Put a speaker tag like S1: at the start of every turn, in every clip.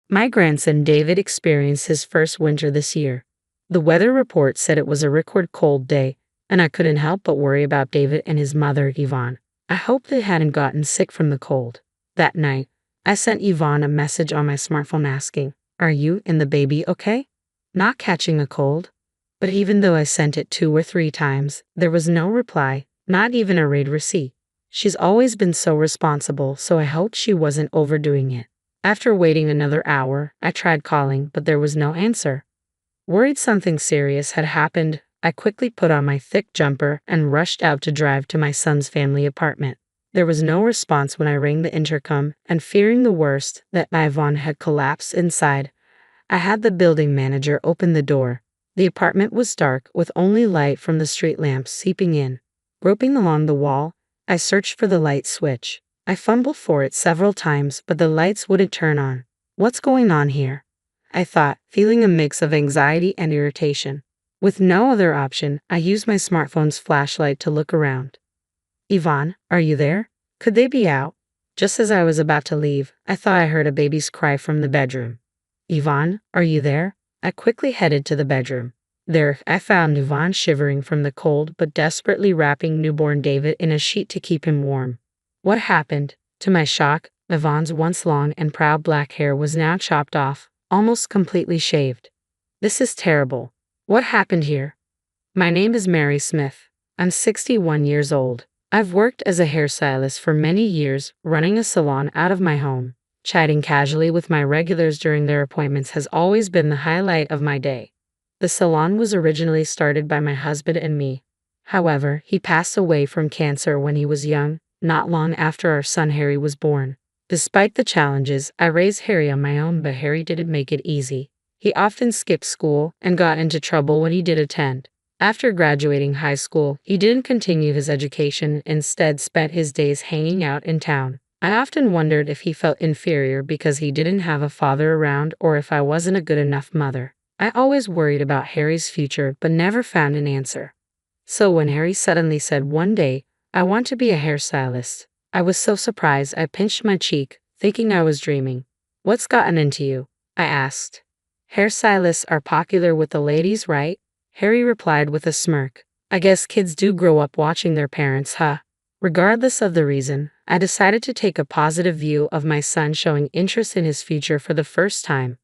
S1: My grandson David experienced his first winter this year. The weather report said it was a record cold day, and I couldn't help but worry about David and his mother, Yvonne. I hoped they hadn't gotten sick from the cold. That night, I sent Yvonne a message on my smartphone asking, "Are you and the baby okay? Not catching a cold?" But even though I sent it 2 or 3 times, there was no reply, not even a read receipt. She's always been so responsible, so I hoped she wasn't overdoing it. After waiting another hour, I tried calling, but there was no answer. Worried something serious had happened, I quickly put on my thick jumper and rushed out to drive to my son's family apartment. There was no response when I rang the intercom, and fearing the worst, that Yvonne had collapsed inside, I had the building manager open the door. The apartment was dark, with only light from the street lamps seeping in. Groping along the wall, I searched for the light switch. I fumbled for it several times, but the lights wouldn't turn on. What's going on here? I thought, feeling a mix of anxiety and irritation. With no other option, I used my smartphone's flashlight to look around. "Yvonne, are you there? Could they be out?" Just as I was about to leave, I thought I heard a baby's cry from the bedroom. "Yvonne, are you there?" I quickly headed to the bedroom. There, I found Yvonne shivering from the cold but desperately wrapping newborn David in a sheet to keep him warm. What happened? To my shock, Yvonne's once long and proud black hair was now chopped off, almost completely shaved. "This is terrible. What happened here?" "My name is Mary Smith. I'm 61 years old. I've worked as a hairstylist for many years, running a salon out of my home. Chatting casually with my regulars during their appointments has always been the highlight of my day. The salon was originally started by my husband and me. However, he passed away from cancer when he was young, not long after our son Harry was born. Despite the challenges, I raised Harry on my own, but Harry didn't make it easy. He often skipped school and got into trouble when he did attend. After graduating high school, he didn't continue his education, instead spent his days hanging out in town. I often wondered if he felt inferior because he didn't have a father around or if I wasn't a good enough mother. I always worried about Harry's future but never found an answer. So when Harry suddenly said one day, "I want to be a hairstylist," I was so surprised I pinched my cheek, thinking I was dreaming. "What's gotten into you?" I asked. "Hairstylists are popular with the ladies, right?" Harry replied with a smirk. "I guess kids do grow up watching their parents, huh?" Regardless of the reason, I decided to take a positive view of my son showing interest in his future for the first time.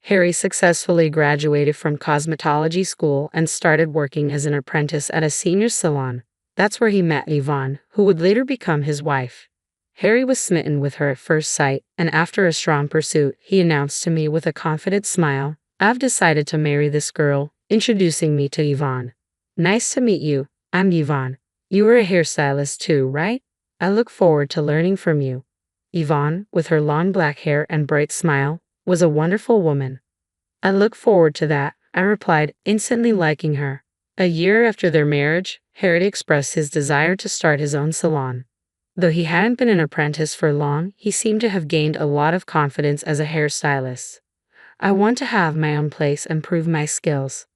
S1: Harry successfully graduated from cosmetology school and started working as an apprentice at a senior salon. That's where he met Yvonne, who would later become his wife. Harry was smitten with her at first sight, and after a strong pursuit, he announced to me with a confident smile, "I've decided to marry this girl," introducing me to Yvonne. "Nice to meet you. I'm Yvonne. You were a hairstylist too, right? I look forward to learning from you." Yvonne, with her long black hair and bright smile, was a wonderful woman. "I look forward to that," I replied, instantly liking her. A year after their marriage, Harry expressed his desire to start his own salon. Though he hadn't been an apprentice for long, he seemed to have gained a lot of confidence as a hairstylist. "I want to have my own place and prove my skills."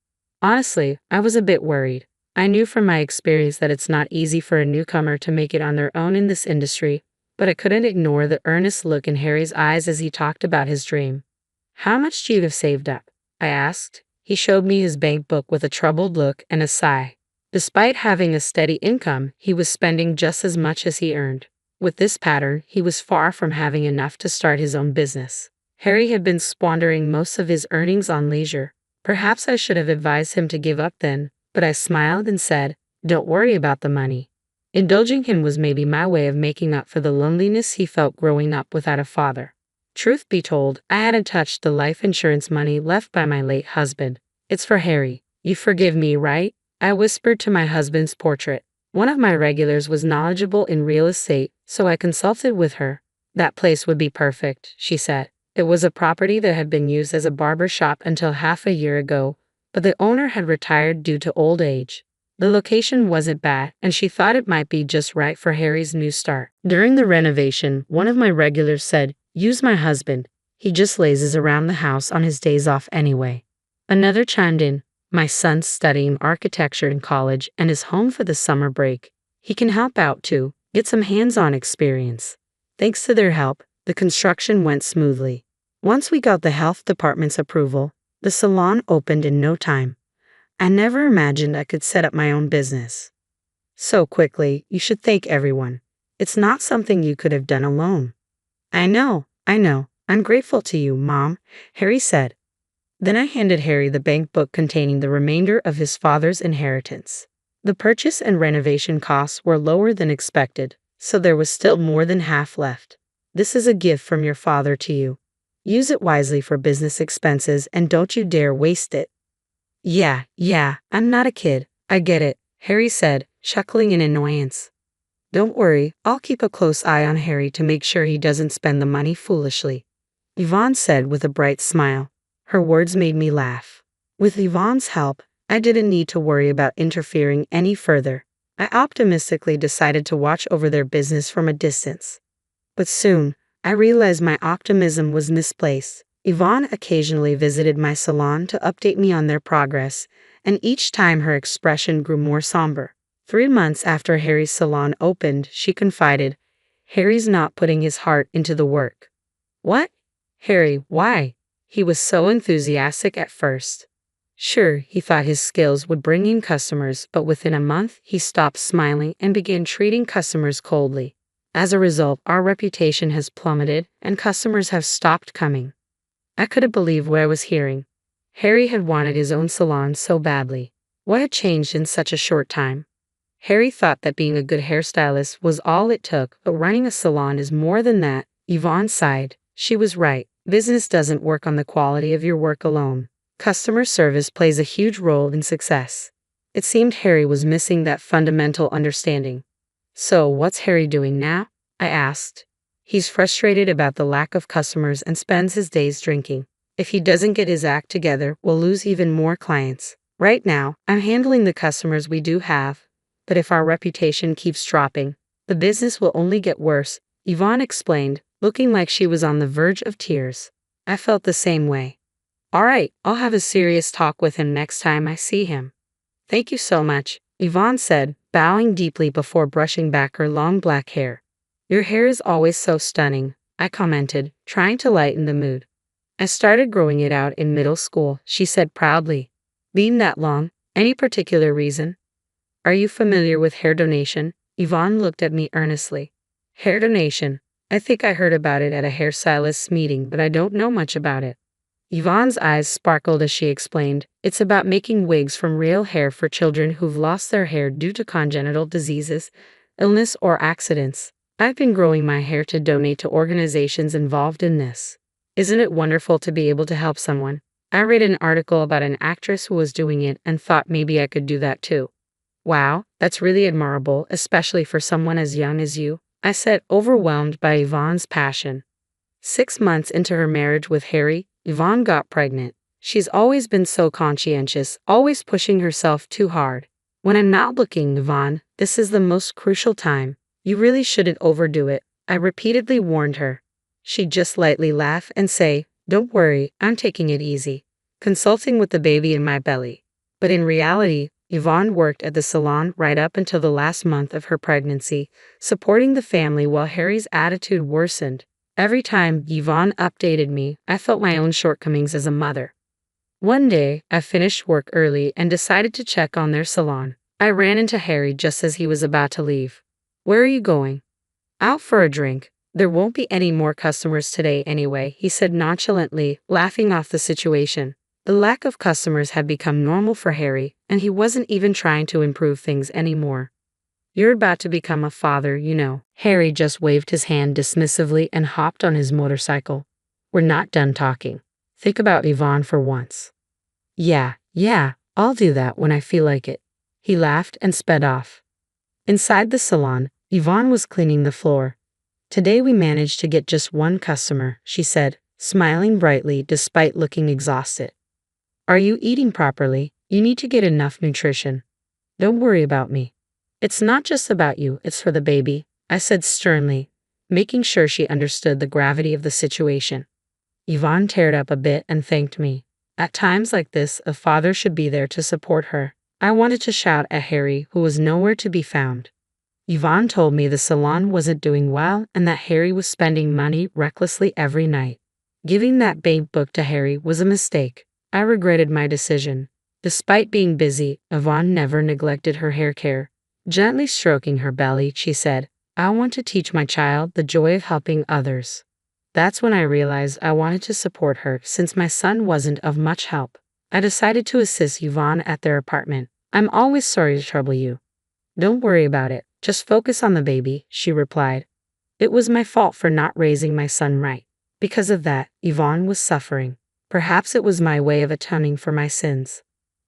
S1: Honestly, I was a bit worried. I knew from my experience that it's not easy for a newcomer to make it on their own in this industry, but I couldn't ignore the earnest look in Harry's eyes as he talked about his dream. "How much do you have saved up?" I asked. He showed me his bank book with a troubled look and a sigh. Despite having a steady income, he was spending just as much as he earned. With this pattern, he was far from having enough to start his own business. Harry had been squandering most of his earnings on leisure. Perhaps I should have advised him to give up then, but I smiled and said, "Don't worry about the money." Indulging him was maybe my way of making up for the loneliness he felt growing up without a father. Truth be told, I hadn't touched the life insurance money left by my late husband. "It's for Harry. You forgive me, right?" I whispered to my husband's portrait. One of my regulars was knowledgeable in real estate, so I consulted with her. "That place would be perfect," she said. It was a property that had been used as a barber shop until half a year ago, but the owner had retired due to old age. The location wasn't bad, and she thought it might be just right for Harry's new start. During the renovation, one of my regulars said, "Use my husband. He just lazes around the house on his days off anyway." Another chimed in, "My son's studying architecture in college and is home for the summer break. He can help out too, get some hands-on experience." Thanks to their help, the construction went smoothly. Once we got the health department's approval, the salon opened in no time. I never imagined I could set up my own business so quickly. You should thank everyone. It's not something you could have done alone. I know. I'm grateful to you, Mom, Harry said. Then I handed Harry the bank book containing the remainder of his father's inheritance. The purchase and renovation costs were lower than expected, so there was still more than half left. This is a gift from your father to you. Use it wisely for business expenses and don't you dare waste it. Yeah, I'm not a kid. I get it, Harry said, chuckling in annoyance. Don't worry, I'll keep a close eye on Harry to make sure he doesn't spend the money foolishly, Yvonne said with a bright smile. Her words made me laugh. With Yvonne's help, I didn't need to worry about interfering any further. I optimistically decided to watch over their business from a distance. But soon, I realized my optimism was misplaced. Yvonne occasionally visited my salon to update me on their progress, and each time her expression grew more somber. 3 months after Harry's salon opened, she confided, "Harry's not putting his heart into the work." What? Harry, why? He was so enthusiastic at first. Sure, he thought his skills would bring in customers, but within a month, he stopped smiling and began treating customers coldly. As a result, our reputation has plummeted and customers have stopped coming. I couldn't believe what I was hearing. Harry had wanted his own salon so badly. What had changed in such a short time? Harry thought that being a good hairstylist was all it took, but running a salon is more than that. Yvonne sighed. She was right. Business doesn't work on the quality of your work alone. Customer service plays a huge role in success. It seemed Harry was missing that fundamental understanding. So, what's Harry doing now? I asked. He's frustrated about the lack of customers and spends his days drinking. If he doesn't get his act together, we'll lose even more clients. Right now, I'm handling the customers we do have, but if our reputation keeps dropping, the business will only get worse, Yvonne explained, looking like she was on the verge of tears. I felt the same way. All right, I'll have a serious talk with him next time I see him. Thank you so much, Yvonne said, bowing deeply before brushing back her long black hair. Your hair is always so stunning, I commented, trying to lighten the mood. I started growing it out in middle school, she said proudly. Being that long, any particular reason? Are you familiar with hair donation? Yvonne looked at me earnestly. Hair donation. I think I heard about it at a hairstylist's meeting, but I don't know much about it. Yvonne's eyes sparkled as she explained, it's about making wigs from real hair for children who've lost their hair due to congenital diseases, illness, or accidents. I've been growing my hair to donate to organizations involved in this. Isn't it wonderful to be able to help someone? I read an article about an actress who was doing it and thought maybe I could do that too. Wow, that's really admirable, especially for someone as young as you, I said, overwhelmed by Yvonne's passion. 6 months into her marriage with Harry, Yvonne got pregnant. She's always been so conscientious, always pushing herself too hard. When I'm not looking, Yvonne, this is the most crucial time. You really shouldn't overdo it, I repeatedly warned her. She'd just lightly laugh and say, don't worry, I'm taking it easy, consulting with the baby in my belly. But in reality, Yvonne worked at the salon right up until the last month of her pregnancy, supporting the family while Harry's attitude worsened. Every time Yvonne updated me, I felt my own shortcomings as a mother. One day, I finished work early and decided to check on their salon. I ran into Harry just as he was about to leave. Where are you going? Out for a drink. There won't be any more customers today anyway, he said nonchalantly, laughing off the situation. The lack of customers had become normal for Harry, and he wasn't even trying to improve things anymore. You're about to become a father, you know. Harry just waved his hand dismissively and hopped on his motorcycle. We're not done talking. Think about Yvonne for once. Yeah, I'll do that when I feel like it. He laughed and sped off. Inside the salon, Yvonne was cleaning the floor. Today we managed to get just one customer, she said, smiling brightly despite looking exhausted. Are you eating properly? You need to get enough nutrition. Don't worry about me. It's not just about you, it's for the baby, I said sternly, making sure she understood the gravity of the situation. Yvonne teared up a bit and thanked me. At times like this, a father should be there to support her. I wanted to shout at Harry, who was nowhere to be found. Yvonne told me the salon wasn't doing well and that Harry was spending money recklessly every night. Giving that babe book to Harry was a mistake. I regretted my decision. Despite being busy, Yvonne never neglected her hair care. Gently stroking her belly, she said, "I want to teach my child the joy of helping others." That's when I realized I wanted to support her since my son wasn't of much help. I decided to assist Yvonne at their apartment. "I'm always sorry to trouble you." "Don't worry about it. Just focus on the baby," she replied. It was my fault for not raising my son right. Because of that, Yvonne was suffering. Perhaps it was my way of atoning for my sins.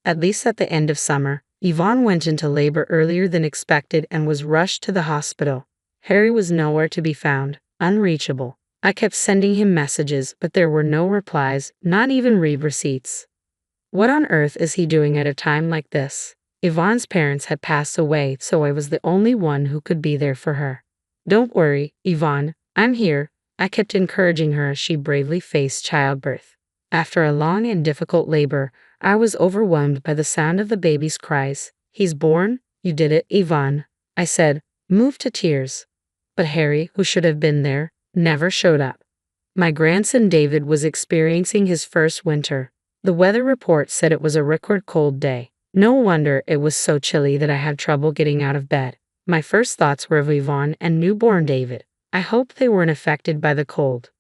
S1: At least at the end of summer, Yvonne went into labor earlier than expected and was rushed to the hospital. Harry was nowhere to be found, unreachable. I kept sending him messages, but there were no replies, not even read receipts. What on earth is he doing at a time like this? Yvonne's parents had passed away, so I was the only one who could be there for her. "Don't worry, Yvonne, I'm here," I kept encouraging her as she bravely faced childbirth. After a long and difficult labor, I was overwhelmed by the sound of the baby's cries. "He's born? You did it, Yvonne," I said, moved to tears. But Harry, who should have been there, never showed up. My grandson David was experiencing his first winter. The weather report said it was a record cold day. No wonder it was so chilly that I had trouble getting out of bed. My first thoughts were of Yvonne and newborn David. I hoped they weren't affected by the cold.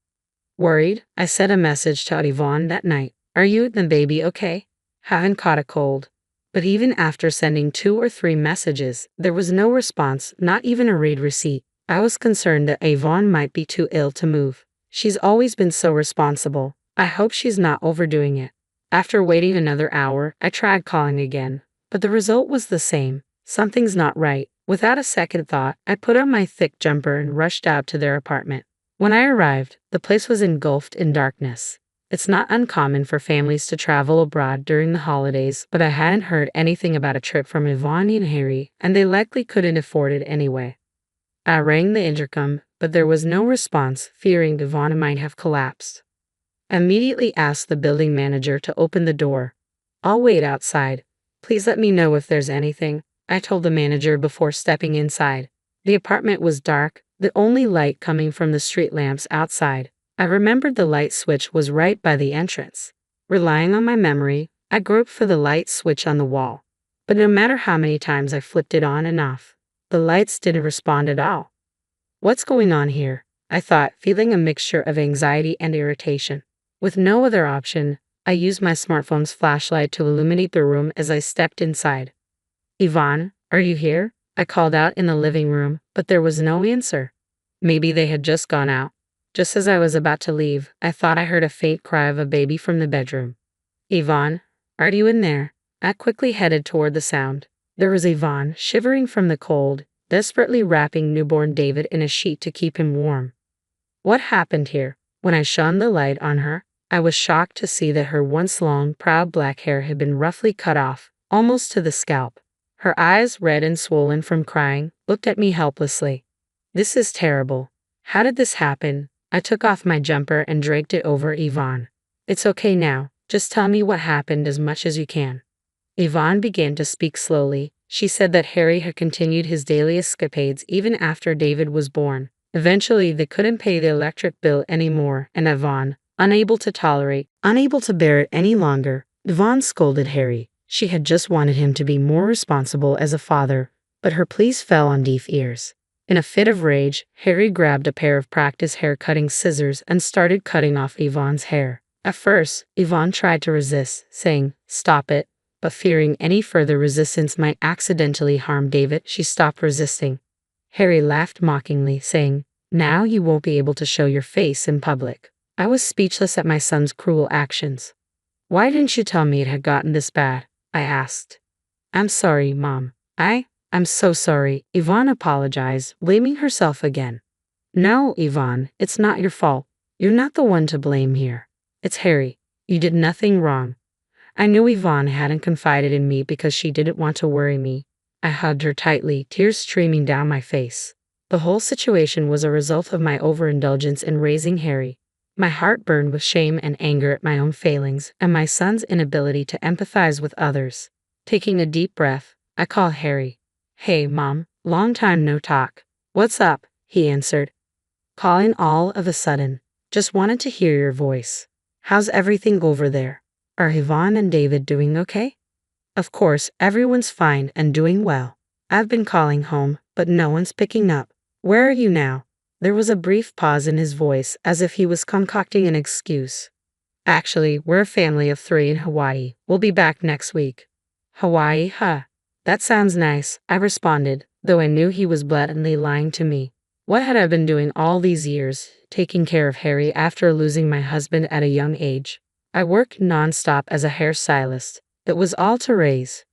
S1: Worried, I sent a message to Yvonne that night. "Are you and the baby okay? Haven't caught a cold?" But even after sending 2 or 3 messages, there was no response, not even a read receipt. I was concerned that Yvonne might be too ill to move. She's always been so responsible. I hope she's not overdoing it. After waiting another hour, I tried calling again, but the result was the same. Something's not right. Without a second thought, I put on my thick jumper and rushed out to their apartment. When I arrived, the place was engulfed in darkness. It's not uncommon for families to travel abroad during the holidays, but I hadn't heard anything about a trip from Yvonne and Harry, and they likely couldn't afford it anyway. I rang the intercom, but there was no response, fearing Yvonne might have collapsed. I immediately asked the building manager to open the door. "I'll wait outside. Please let me know if there's anything," I told the manager before stepping inside. The apartment was dark, the only light coming from the street lamps outside. I remembered the light switch was right by the entrance. Relying on my memory, I groped for the light switch on the wall. But no matter how many times I flipped it on and off, the lights didn't respond at all. "What's going on here?" I thought, feeling a mixture of anxiety and irritation. With no other option, I used my smartphone's flashlight to illuminate the room as I stepped inside. "Yvonne, are you here?" I called out in the living room, but there was no answer. Maybe they had just gone out. Just as I was about to leave, I thought I heard a faint cry of a baby from the bedroom. "Yvonne, are you in there?" I quickly headed toward the sound. There was Yvonne, shivering from the cold, desperately wrapping newborn David in a sheet to keep him warm. What happened here? When I shone the light on her, I was shocked to see that her once long, proud black hair had been roughly cut off, almost to the scalp. Her eyes, red and swollen from crying, looked at me helplessly. "This is terrible. How did this happen?" I took off my jumper and draped it over Yvonne. "It's okay now. Just tell me what happened as much as you can." Yvonne began to speak slowly. She said that Harry had continued his daily escapades even after David was born. Eventually, they couldn't pay the electric bill anymore, and Yvonne, unable to bear it any longer, Yvonne scolded Harry. She had just wanted him to be more responsible as a father, but her pleas fell on deaf ears. In a fit of rage, Harry grabbed a pair of practice hair-cutting scissors and started cutting off Yvonne's hair. At first, Yvonne tried to resist, saying, "Stop it," but fearing any further resistance might accidentally harm David, she stopped resisting. Harry laughed mockingly, saying, "Now you won't be able to show your face in public." I was speechless at my son's cruel actions. "Why didn't you tell me it had gotten this bad?" I asked. "I'm sorry, Mom. I'm so sorry," Yvonne apologized, blaming herself again. "No, Yvonne, it's not your fault. You're not the one to blame here. It's Harry. You did nothing wrong." I knew Yvonne hadn't confided in me because she didn't want to worry me. I hugged her tightly, tears streaming down my face. The whole situation was a result of my overindulgence in raising Harry. My heart burned with shame and anger at my own failings and my son's inability to empathize with others. Taking a deep breath, I called Harry. "Hey, Mom, long time no talk." "What's up?" he answered, calling all of a sudden. Just wanted to hear your voice. How's everything over there? Are Yvonne and David doing okay? Of course, everyone's fine and doing well. I've been calling home, but no one's picking up. Where are you now? There was a brief pause in his voice, as if he was concocting an excuse. Actually, we're a family of 3 in Hawaii. We'll be back next week. Hawaii, huh? That sounds nice, I responded, though I knew he was blatantly lying to me. What had I been doing all these years, taking care of Harry after losing my husband at a young age? I worked non-stop as a hairstylist. It was all to raise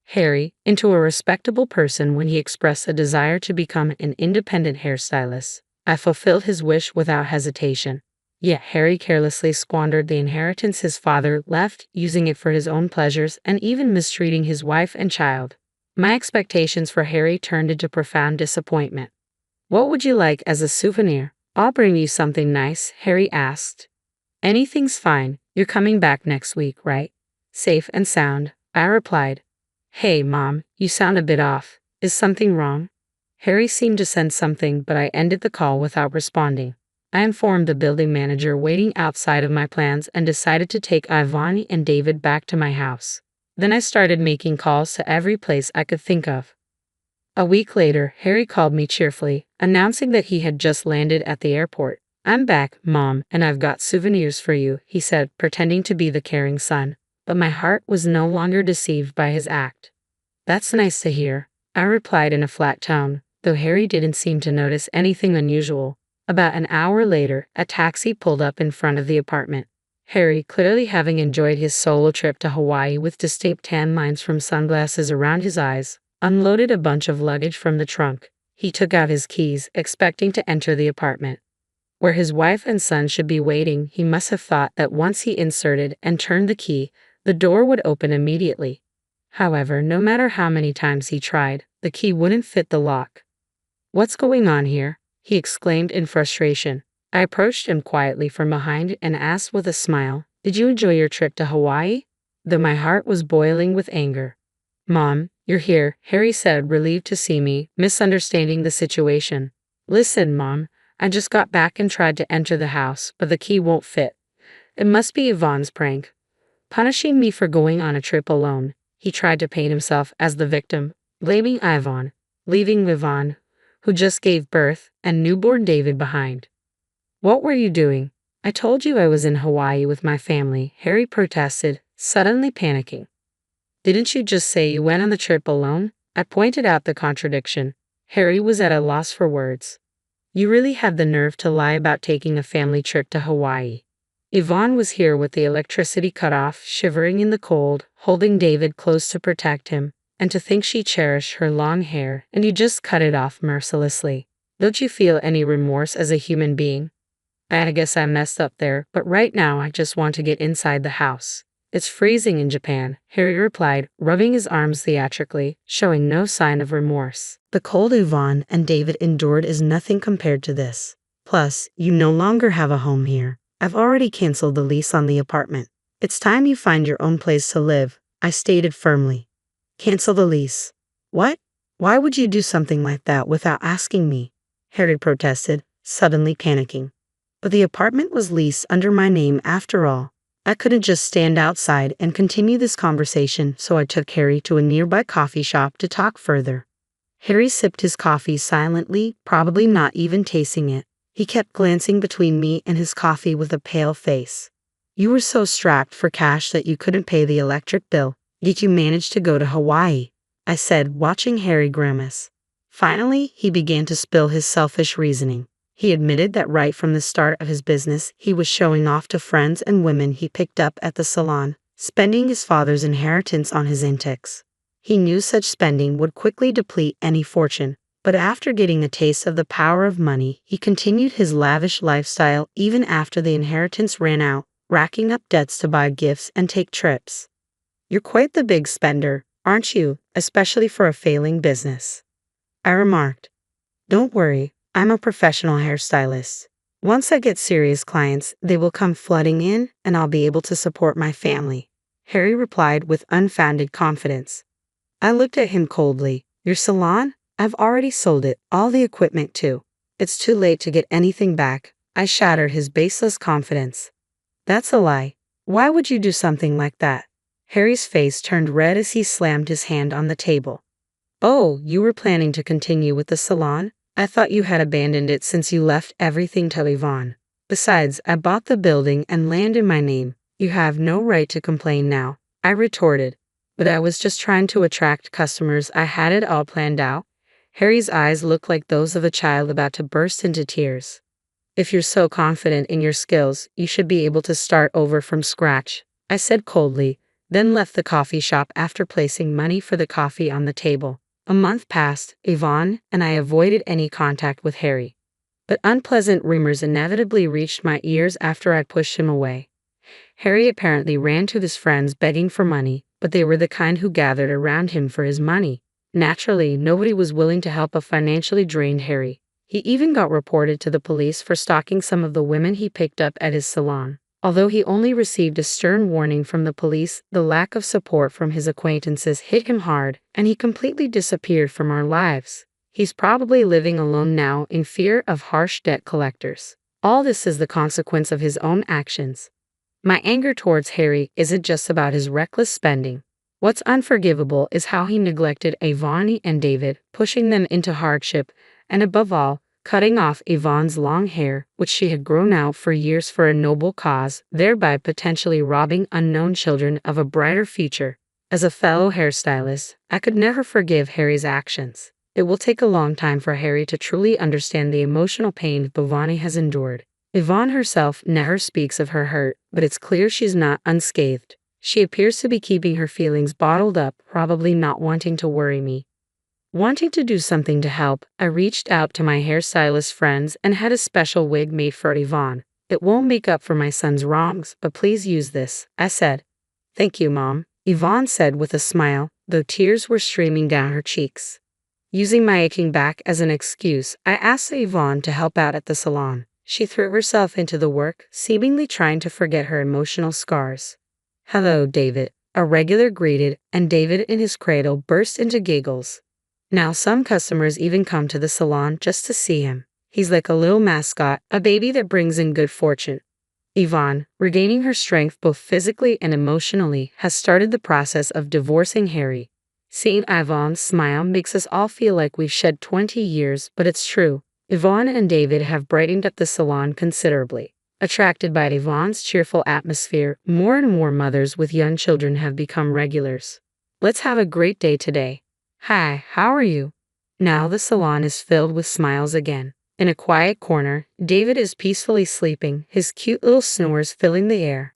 S1: Harry into a respectable person. When he expressed a desire to become an independent hairstylist, I fulfilled his wish without hesitation. Yet Harry carelessly squandered the inheritance his father left, using it for his own pleasures and even mistreating his wife and child. My expectations for Harry turned into profound disappointment. What would you like as a souvenir? I'll bring you something nice, Harry asked. Anything's fine. You're coming back next week, right? Safe and sound, I replied. Hey, Mom, you sound a bit off. Is something wrong? Harry seemed to sense something, but I ended the call without responding. I informed the building manager waiting outside of my plans and decided to take Ivani and David back to my house. Then I started making calls to every place I could think of. A week later, Harry called me cheerfully, announcing that he had just landed at the airport. I'm back, Mom, and I've got souvenirs for you, he said, pretending to be the caring son. But my heart was no longer deceived by his act. That's nice to hear, I replied in a flat tone, though Harry didn't seem to notice anything unusual. About an hour later, a taxi pulled up in front of the apartment. Harry, clearly having enjoyed his solo trip to Hawaii with distinct tan lines from sunglasses around his eyes, unloaded a bunch of luggage from the trunk. He took out his keys, expecting to enter the apartment. Where his wife and son should be waiting, he must have thought that once he inserted and turned the key, the door would open immediately. However, no matter how many times he tried, the key wouldn't fit the lock. What's going on here? He exclaimed in frustration. I approached him quietly from behind and asked with a smile, Did you enjoy your trip to Hawaii? Though my heart was boiling with anger. Mom, you're here, Harry said, relieved to see me, misunderstanding the situation. Listen, Mom, I just got back and tried to enter the house, but the key won't fit. It must be Yvonne's prank. Punishing me for going on a trip alone. He tried to paint himself as the victim, blaming Yvonne, leaving Yvonne, who just gave birth, and newborn David behind. What were you doing? I told you I was in Hawaii with my family, Harry protested, suddenly panicking. Didn't you just say you went on the trip alone? I pointed out the contradiction. Harry was at a loss for words. You really have the nerve to lie about taking a family trip to Hawaii. Yvonne was here with the electricity cut off, shivering in the cold, holding David close to protect him. And to think she cherished her long hair, and you just cut it off mercilessly. Don't you feel any remorse as a human being? I guess I messed up there, but right now I just want to get inside the house. It's freezing in Japan, Harry replied, rubbing his arms theatrically, showing no sign of remorse. The cold Yvonne and David endured is nothing compared to this. Plus, you no longer have a home here. I've already canceled the lease on the apartment. It's time you find your own place to live, I stated firmly. Cancel the lease. What? Why would you do something like that without asking me? Harry protested, suddenly panicking. But the apartment was leased under my name after all. I couldn't just stand outside and continue this conversation, so I took Harry to a nearby coffee shop to talk further. Harry sipped his coffee silently, probably not even tasting it. He kept glancing between me and his coffee with a pale face. You were so strapped for cash that you couldn't pay the electric bill. Yet you managed to go to Hawaii, I said, watching Harry grimace. Finally, he began to spill his selfish reasoning. He admitted that right from the start of his business, he was showing off to friends and women he picked up at the salon, spending his father's inheritance on his antics. He knew such spending would quickly deplete any fortune, but after getting a taste of the power of money, he continued his lavish lifestyle even after the inheritance ran out, racking up debts to buy gifts and take trips. You're quite the big spender, aren't you, especially for a failing business? I remarked. Don't worry, I'm a professional hairstylist. Once I get serious clients, they will come flooding in, and I'll be able to support my family, Harry replied with unfounded confidence. I looked at him coldly. Your salon? I've already sold it, all the equipment too. It's too late to get anything back. I shattered his baseless confidence. That's a lie. Why would you do something like that? Harry's face turned red as he slammed his hand on the table. Oh, you were planning to continue with the salon? I thought you had abandoned it since you left everything to Yvonne. Besides, I bought the building and land in my name. You have no right to complain now, I retorted. But I was just trying to attract customers. I had it all planned out. Harry's eyes looked like those of a child about to burst into tears. If you're so confident in your skills, you should be able to start over from scratch, I said coldly, then left the coffee shop after placing money for the coffee on the table. A month passed, Yvonne and I avoided any contact with Harry. But unpleasant rumors inevitably reached my ears after I pushed him away. Harry apparently ran to his friends begging for money, but they were the kind who gathered around him for his money. Naturally, nobody was willing to help a financially drained Harry. He even got reported to the police for stalking some of the women he picked up at his salon. Although he only received a stern warning from the police, the lack of support from his acquaintances hit him hard, and he completely disappeared from our lives. He's probably living alone now in fear of harsh debt collectors. All this is the consequence of his own actions. My anger towards Harry isn't just about his reckless spending. What's unforgivable is how he neglected Yvonne and David, pushing them into hardship, and above all, cutting off Yvonne's long hair, which she had grown out for years for a noble cause, thereby potentially robbing unknown children of a brighter future. As a fellow hairstylist, I could never forgive Harry's actions. It will take a long time for Harry to truly understand the emotional pain Yvonne has endured. Yvonne herself never speaks of her hurt, but it's clear she's not unscathed. She appears to be keeping her feelings bottled up, probably not wanting to worry me. Wanting to do something to help, I reached out to my hairstylist friends and had a special wig made for Yvonne. It won't make up for my son's wrongs, but please use this, I said. Thank you, Mom, Yvonne said with a smile, though tears were streaming down her cheeks. Using my aching back as an excuse, I asked Yvonne to help out at the salon. She threw herself into the work, seemingly trying to forget her emotional scars. Hello, David, a regular greeted, and David in his cradle burst into giggles. Now some customers even come to the salon just to see him. He's like a little mascot, a baby that brings in good fortune. Yvonne, regaining her strength both physically and emotionally, has started the process of divorcing Harry. Seeing Yvonne's smile makes us all feel like we've shed 20 years, but it's true. Yvonne and David have brightened up the salon considerably. Attracted by Yvonne's cheerful atmosphere, more and more mothers with young children have become regulars. Let's have a great day today. Hi, how are you? Now the salon is filled with smiles again. In a quiet corner, David is peacefully sleeping, his cute little snores filling the air.